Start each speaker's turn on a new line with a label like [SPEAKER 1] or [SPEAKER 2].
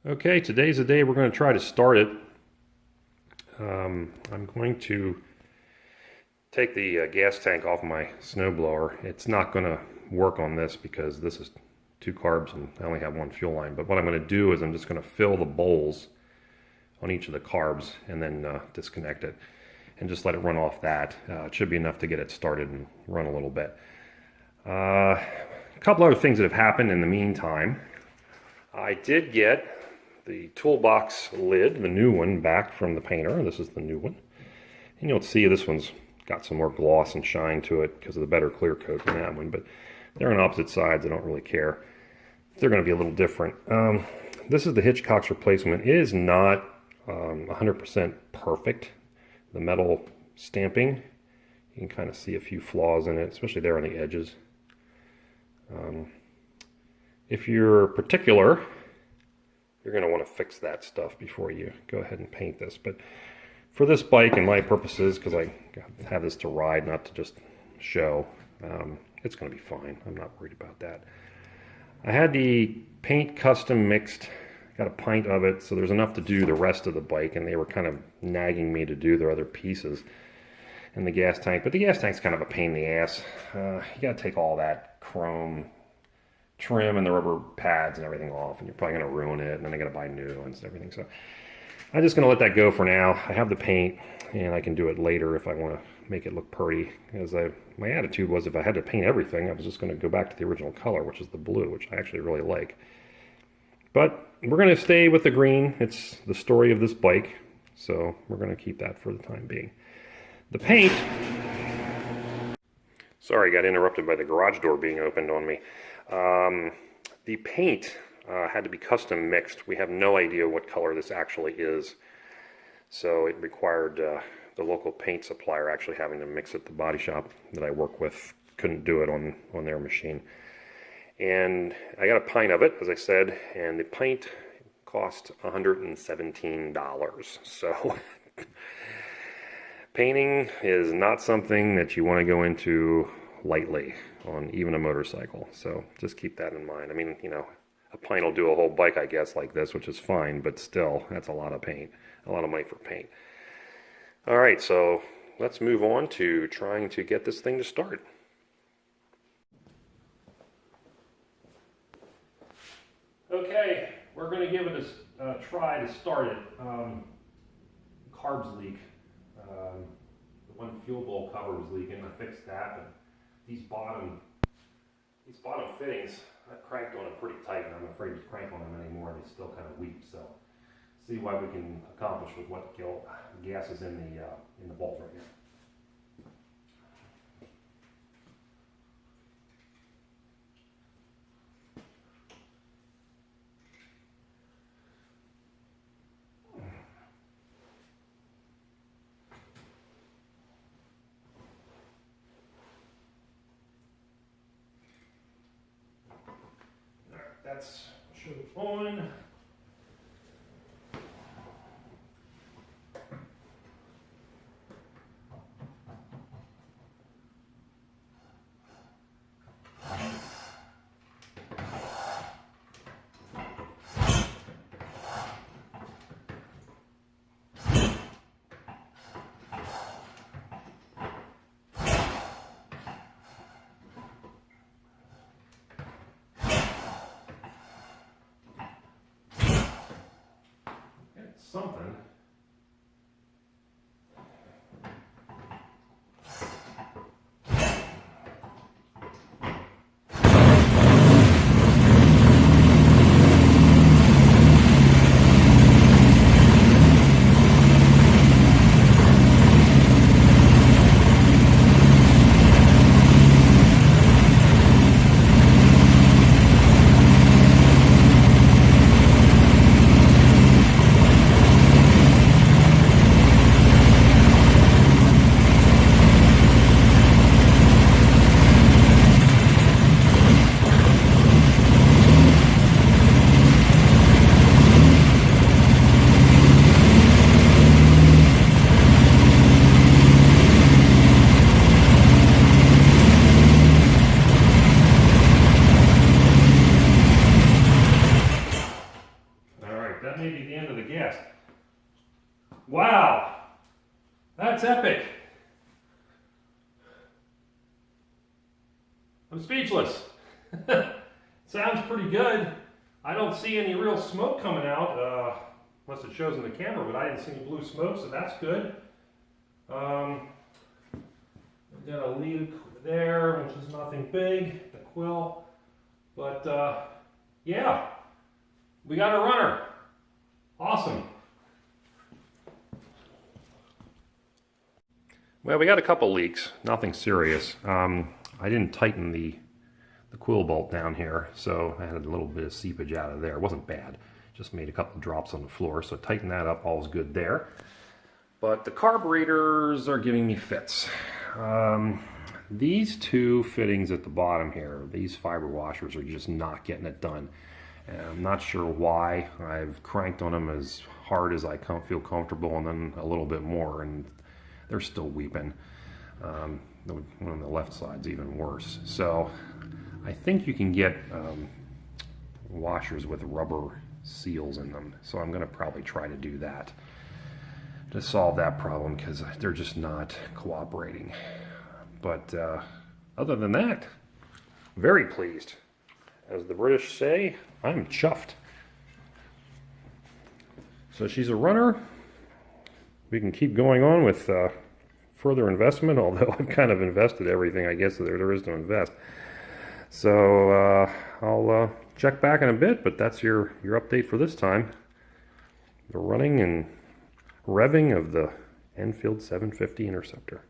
[SPEAKER 1] Okay, today's the day we're going to try to start it. I'm going to take the gas tank off my snowblower. It's not going to work on this because this is 2 carbs and I only have 1 fuel line. But what I'm going to do is I'm just going to fill the bowls on each of the carbs and then disconnect it and just let it run off that. It should be enough to get it started and run a little bit. A couple other things that have happened in the meantime. I did get the toolbox lid, the new one, back from the painter. This is the new one. And you'll see this one's got some more gloss and shine to it because of the better clear coat than that one. But they're on opposite sides. I don't really care. They're going to be a little different. This is the Hitchcock's replacement. It is not 100% perfect. The metal stamping, you can kind of see a few flaws in it, especially there on the edges. If you're particular, you're going to want to fix that stuff before you go ahead and paint this. But for this bike and my purposes, because I have this to ride, not to just show, it's going to be fine. I'm not worried about that. I had the paint custom mixed, got a pint of it, so there's enough to do the rest of the bike, and they were kind of nagging me to do their other pieces in the gas tank. But the gas tank's kind of a pain in the ass. You got to take all that chrome trim and the rubber pads and everything off, and you're probably going to ruin it, and then I got to buy new ones and everything. So I'm just going to let that go for now. I have the paint, and I can do it later if I want to make it look pretty. Because my attitude was if I had to paint everything, I was just going to go back to the original color, which is the blue, which I actually really like. But we're going to stay with the green. It's the story of this bike, so we're going to keep that for the time being. The paint... Sorry, got interrupted by the garage door being opened on me. The paint had to be custom mixed. We have no idea what color this actually is. So it required the local paint supplier actually having to mix it. The body shop that I work with couldn't do it on their machine. And I got a pint of it, as I said, and the paint cost $117. So painting is not something that you want to go into lightly on even a motorcycle. So just keep that in mind. I mean, you know, a pint will do a whole bike, I guess, like this, which is fine, but still, that's a lot of paint, a lot of money for paint. All right, so let's move on to trying to get this thing to start. Okay, we're going to give it a try to start it. Carbs leak. The one fuel bowl cover was leaking. I fixed that, but these bottom fittings, I've cranked on them pretty tight, and I'm afraid to crank on them anymore. They still kind of weep. So, see what we can accomplish with what gas is in the bulb right here. That's should on. Something. That may be the end of the gas. Wow! That's epic! I'm speechless. Sounds pretty good. I don't see any real smoke coming out, unless it shows in the camera, but I didn't see any blue smoke, so that's good. We've got a leak there, which is nothing big, the quill. But yeah, we got a runner. Awesome. Well, we got a couple leaks, nothing serious. I didn't tighten the quill bolt down here, so I had a little bit of seepage out of there. It wasn't bad, just made a couple drops on the floor, so tighten that up, all's good there. But the carburetors are giving me fits. These two fittings at the bottom here, these fiber washers are just not getting it done. And I'm not sure why. I've cranked on them as hard as I feel comfortable, and then a little bit more, and they're still weeping. One on the left side's even worse. So I think you can get washers with rubber seals in them. So I'm going to probably try to do that to solve that problem, because they're just not cooperating. But other than that, very pleased. As the British say, I'm chuffed. So she's a runner. We can keep going on with further investment, although I've kind of invested everything, I guess, there is to invest. So I'll check back in a bit, but that's your update for this time. The running and revving of the Enfield 750 Interceptor.